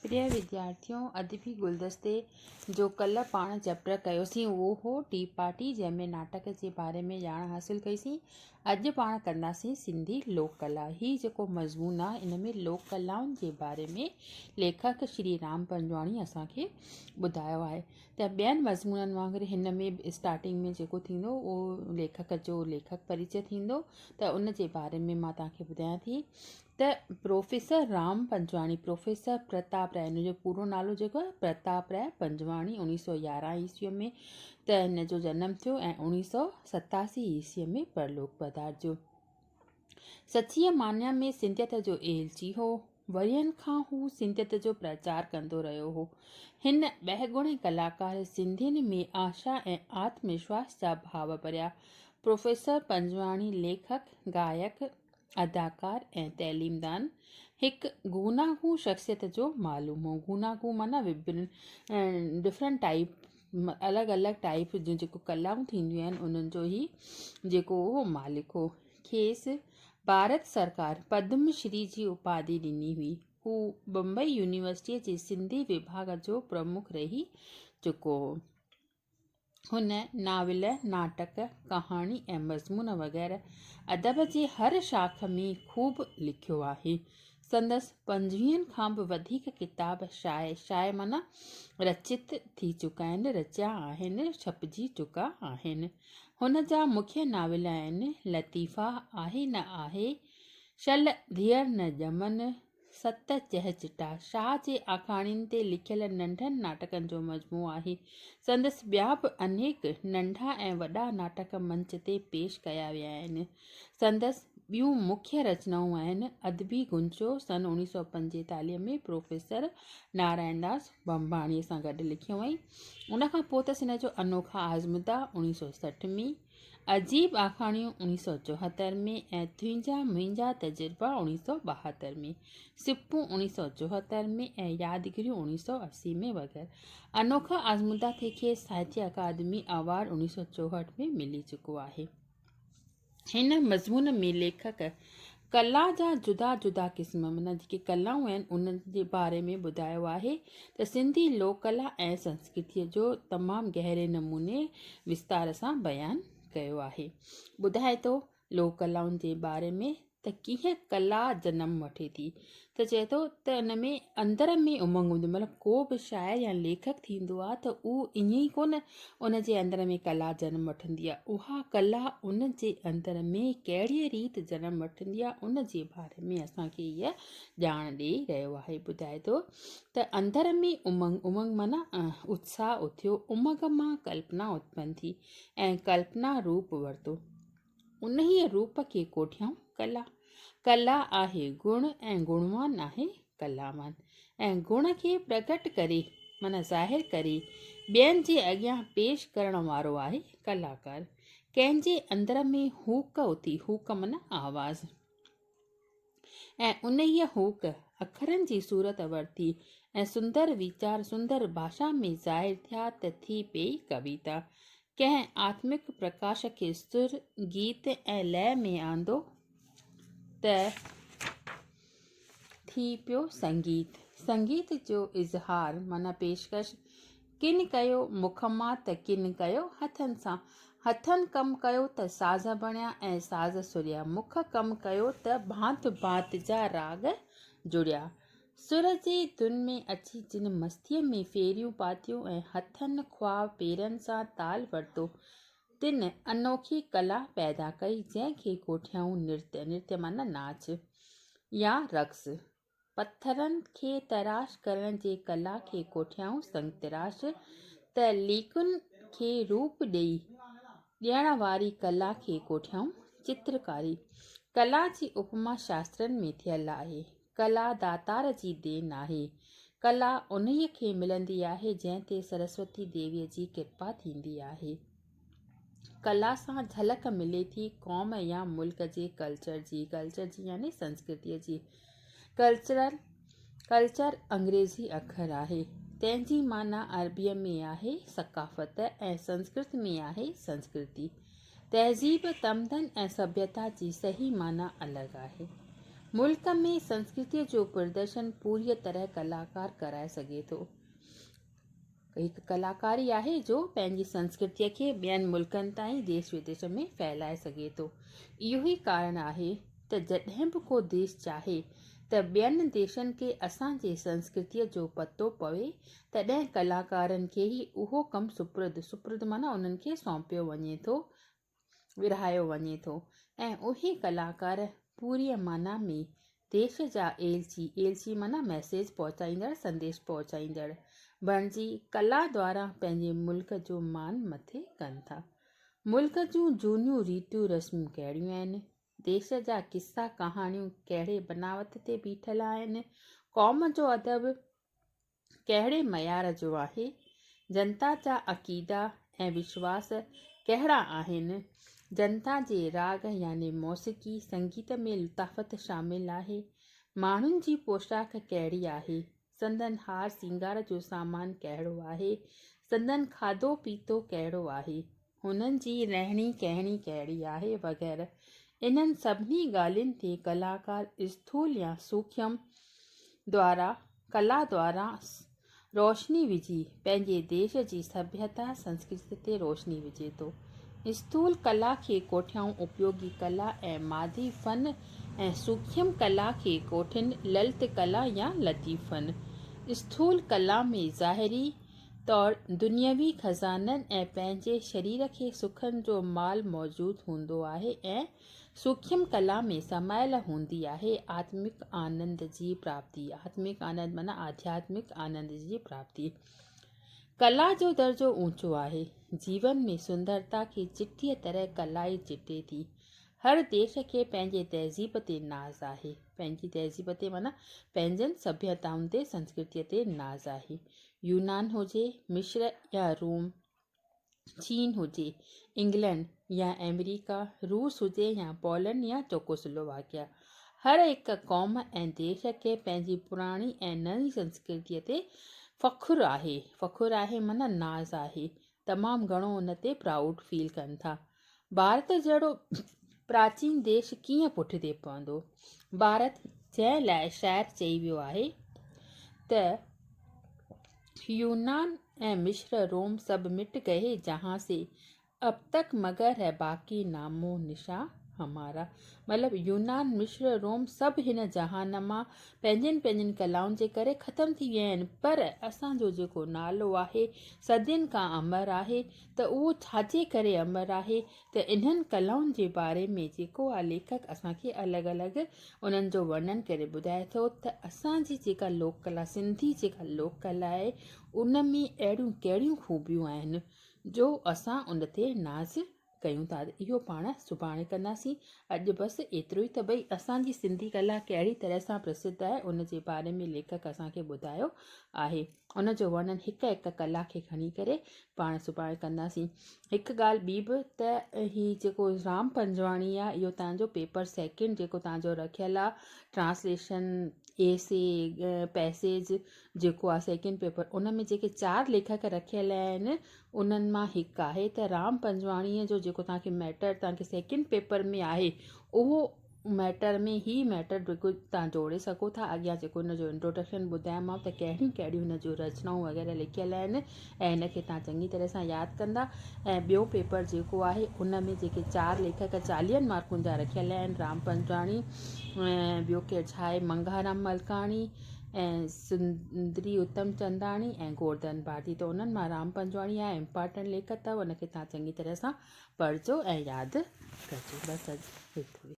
प्रिय विद्यार्थियों, अदबी गुलदस्ते जो कल्ह पाण चैप्टर कयोसीं उहो हो टी पार्टी, जंहिंमें नाटक जे बारे में ॼाण हासिल कईसीं। अॼु पाण कंदासीं सिंधी लोक कला। हीउ जेको मज़मून आहे इन में लोक कलाउनि जे बारे में लेखक श्री राम पंजवाणी असांखे ॿुधायो आहे। त ॿियनि मज़मूननि वांगुरु हिन में स्टार्टिंग में जेको थींदो उहो लेखक जो लेखक परिचय थींदो, त उन जे बारे में मां तव्हांखे ॿुधायां थी। त प्रोफेसर राम पंजवाणी, प्रोफेसर प्रताप राय, हिन जो पूरो नालो जेको आहे प्रताप राय पंजवाणी, 1911 ईस्वीअ में त हिन जो जनमु थियो ऐं 1987 ईस्वीअ में परलोक पधारियो। सचीअ मान्या में सिंधियत जो एलची हो। वरियनि खां हू सिंधियत जो प्रचार कंदो रहियो हो। हिन ॿहगुणे कलाकार सिंधियुनि में आशा ऐं आत्मविश्वास जा भाव भरिया। प्रोफेसर पंजवाणी लेखक, गायक, अदाकार ऐं तैलीमदान हिकु गूनागू शख़्सियत जो मालूम हो। गूनागू माना विभिन्न डिफरेंट टाइप, अलॻि अलॻि टाइप जूं जेको कलाऊं थींदियूं आहिनि उन्हनि जो ई जेको हो मालिक हो। खेसि भारत सरकार पद्म श्री जी उपाधि ॾिनी हुई। हू बम्बई यूनिवर्सिटीअ जे सिंधी विभाग जो प्रमुख रही चुको हो। हुन नाविल, नाटक, कहाणी ऐं मज़मून वग़ैरह अदब जे हर शाख में ख़ूब लिखियो आहे। संदसि 50 खां बि वधीक किताब शाय माना रचित थी चुका आहिनि, रचिया आहिनि, छपजी चुका आहिनि। हुन जा मुख्य नाविल आहिनि लतीफ़ा, आहे न आहे, शल धीअर न ॼमन, सत चहचिटा। शाह जे आखाणियुनि ते लिखियल नंढनि नाटकनि जो मजमू आहे। संदसि ॿिया बि अनेक नंढा ऐं वॾा नाटक मंच ते पेश कया विया आहिनि। संदसि ॿियूं मुख्य रचनाऊं आहिनि अदबी गुंचो, सन 1945 में प्रोफेसर नारायण दास बंबाणीअ सां गॾु लिखियो हुई। उनखां पोइ अथसि हिन जो अनोखा आज़मुदा 1960 में, अजीब आखाणियूं 1974 में ऐं तुंहिंजा मुंहिंजा तजुर्बा 1972 में, सिप्पू 1974 में ऐं यादगिरियूं 1980 में वग़ैरह। अनोखा आज़मुदा ते खे साहित्य अकादमी अवार्ड 1964 में मिली चुको आहे। हिन मज़मून में लेखक कला जा जुदा जुदा क़िस्म माना जेके कलाऊं आहिनि उन्हनि जे बारे में ॿुधायो आहे। त सिंधी लोक कला ऐं संस्कृतीअ जो तमामु गहरे नमूने विस्तार सां बयानु कयो आहे। ॿुधाए थो लोक कलाउनि जे बारे में त कीअं कला जनमु वठे थी। त चए थो त इन में अंदर में उमंग हूंदी, मतिलबु को बि शाइर या लेखक थींदो आहे त उहो ईअं ई कोन उन जे अंदर में कला जनमु वठंदी आहे। उहा कला उन जे अंदर में कहिड़ी रीति जनमु वठंदी आहे उन जे बारे में असांखे इहा ॼाण ॾेई रहियो आहे। ॿुधाए थो त अंदर में उमंग, उमंग माना उत्साह उथियो, उमंग मां कल्पना उत्पन्न थी ऐं कल्पना रूप वरितो। उन ई रूप खे कोठियाऊं कला। कला आहे गुण ऐं गुणवान आहे कलावान। ऐं गुण खे प्रकट करे माना ज़ाहिर करे ॿियनि जे अॻियां पेश करण वारो आहे कलाकार। कंहिंजे अंदर में हूक उथी, हूक माना आवाज़, ऐं उन ई हूक अखरनि जी सूरत वरिती ऐं सुंदर वीचार सुंदर भाषा में ज़ाहिर थिया त थी पई कविता। कंहिं आत्मिक प्रकाश खे सुर, गीत ऐं लय में आंदो त थी पियो संगीत। संगीत जो इज़हार माना पेशकश। किन कयो मुख मां त किन कयो हथनि सां, हथनि कमु कयो त साज़ बणिया ऐं साज़ सुरिया, मुख कमु कयो त भांति भांति जा राग जुड़िया। सुर जी धुन में अची जिन मस्तीअ में फेरियूं पातियूं ऐं हथनि ख्वाब पेरनि सां ताल वरितो, तिन अनोखी कला पैदा कई जंहिंखे कोठियाऊं नृत्य, नृत्य माना नाच या रक़्स, पथरनि खे तराश करण जे कला खे कोठियाऊं संगतराश, त लीकुनि खे रूप ॾियण वारी कला खे कोठियाऊं चित्रकारी। कला जी उपमा शास्त्रनि में थियल आहे। कला दातार जी देन आहे। कला उन्हीअ खे मिलंदी आहे जंहिं ते सरस्वती देवीअ जी कृपा थींदी आहे। कला सां झलक मिले थी क़ौम या मुल्क जे कल्चर जी यानी संस्कृतीअ जी। कल्चर अंग्रेज़ी अखर आहे, तंहिंजी माना अरबीअ में आहे सकाफ़त ऐं संस्कृत में आहे संस्कृति। तहज़ीब, तमदन ऐं सभ्यता जी सही माना अलॻि आहे। मुल्क में संस्कृति जो प्रदर्शन पूरी तरह कलाकार कराए सके थो। हिकु कलाकारी आहे जो पंहिंजी संस्कृतीअ खे ॿियनि मुल्कनि ताईं देश विदेश में फैलाए सघे थो। इहो ई कारण आहे त जॾहिं बि को देश चाहे त ॿियनि देशनि खे असांजे संस्कृतीअ जो पतो पवे तॾहिं कलाकारनि खे ई उहो कमु सुपुर्द माना उन्हनि खे सौंपियो वञे थो, विरहायो वञे थो। ऐं उहे कलाकार पूरीअ माना में देश जा एलची माना मैसेज पहुचाईंदड़, संदेश पहुचाईंदड़ बणिजी कला द्वारा पंहिंजे मुल्क जो मान मथे कनि था। मुल्क जूं झूनियूं रीतियूं रस्मूं कहिड़ियूं आहिनि, देश जा किस्सा कहाणियूं कहिड़े बनावट ते बीठल आहिनि, क़ौम जो अदब कहिड़े मयार जो आहे, जनता जा अक़ीदा ऐं विश्वास कहिड़ा आहिनि, जनता जे राग यानी मौसीक़ी संगीत में लुताफ़त शामिल आहे, माण्हुनि जी पोशाक कहिड़ी आहे, संदन हार सिंगार जो सामान कहिड़ो आहे, संदन खाधो पीतो कहिड़ो आहे, हुननि जी रहणी कहणी कहिड़ी आहे वग़ैरह। इन्हनि सभिनी ॻाल्हियुनि ते कलाकार स्थूल या सूक्ष्म कला द्वारा रोशनी विझी पंहिंजे देश जी सभ्यता संस्कृति ते रोशनी विझे थो। स्थूल कला खे कोठियाऊं उपयोगी कला ऐं मादी फ़न ऐं सूक्ष्म कला खे कोठिन ललित कला या लतीफ़ फ़न। स्थूल कला में ज़ाहिरी तौरु दुनियावी खज़ाननि ऐं पंहिंजे शरीर खे सुखनि जो माल मौजूदु हूंदो आहे ऐं सूक्ष्म कला में समायल हूंदी आहे आत्मिक आनंद जी प्राप्ति। आत्मिक आनंद माना आध्यात्मिक आनंद जी प्राप्ति। कला जो दर्जो ऊंचो आहे, जीवन में सुंदरता खे चिट्ठीअ तरह कला ई चिटे थी। हर देश खे पंहिंजे तहज़ीब ते नाज़ आहे, पंहिंजी तहज़ीब ते माना पंहिंजनि सभ्यताउनि ते संस्कृतीअ ते नाज़ आहे। यूनान हुजे, मिस्र या रोम, चीन हुजे, इंग्लैंड या अमेरिका, रूस हुजे या पोलैंड या चेकोस्लोवाकिया, हर हिकु क़ौम ऐं देश खे पंहिंजी पुराणी ऐं नई संस्कृतीअ ते फ़ख़ुरु आहे माना नाज़ आहे, तमामु घणो उन ते प्राउड फील कनि था। भारत जहिड़ो प्राचीन देश कीअं पुठिते पवंदो? भारत जंहिं लाइ शाइर चई वियो आहे त यूनान ऐं मिस्र रोम सब मिट गए जहाँ से, अब तक मगर है बाक़ी नामो निशा हमारा। मतिलबु यूनान मिस्र रोम सभु हिन जहान मां पंहिंजनि कलाउनि जे करे ख़तमु थी विया आहिनि, पर असांजो जेको नालो आहे सदियुनि खां अमर आहे। त उहो छाजे करे अमर आहे त इन्हनि कलाउनि जे बारे में जेको आहे लेखक असांखे अलॻि अलॻि उन्हनि जो वर्णन करे ॿुधाए थो त असांजी जेका लोक कला, सिंधी जेका लोक कला आहे, उन में अहिड़ियूं कहिड़ियूं ख़ूबियूं आहिनि जो असां उन ते नाज़ कयूं था। इहो पाण सुभाणे कंदासीं। अॼु बसि एतिरो ई त भई असांजी सिंधी कला कहिड़ी तरह सां प्रसिद्ध आहे उन जे बारे में लेखक असांखे ॿुधायो आहे। उन जो वर्णन हिकु हिकु कला खे खणी करे पाण सुभाणे कंदासीं। हिकु ॻाल्हि ॿी बि त हीउ जेको राम पंजवाणी आहे, इहो तव्हांजो पेपर सेकेंड जेको तव्हांजो रखियलु आहे, ट्रांसलेशन एसे पैसेज जेको आहे सेकेंड पेपर, उन में जेके 4 लेखक रखियल आहिनि उन्हनि मां हिकु आहे त राम पंजवाणीअ जो जेको तव्हांखे मैटर तव्हांखे सेकेंड पेपर में आहे, उहो मैटर में ही मैटर बिल्कुलु तव्हां जोड़े सघो था। अॻियां जेको हिन जो इंट्रोडक्शन ॿुधायोमांव त कहिड़ियूं कहिड़ियूं हिन जूं रचनाऊं वग़ैरह लिखियल आहिनि ऐं हिनखे तव्हां चङी तरह सां यादि कंदा। ऐं ॿियो पेपर जेको आहे उन में जेके 4 लेखक 40 मार्कुनि जा रखियल आहिनि, राम पंजवाणी, ॿियो केरु छा आहे, मंगाराम मलकाणी ऐं सुंदरी उत्तम चंदाणी ऐं गोवर्धन भारती। त उन्हनि मां राम पंजवाणी आहे इम्पॉर्टेंट लेखक अथव, उनखे तव्हां चङी तरह सां पढ़िजो ऐं यादि कजो। बसि एतिरो ई।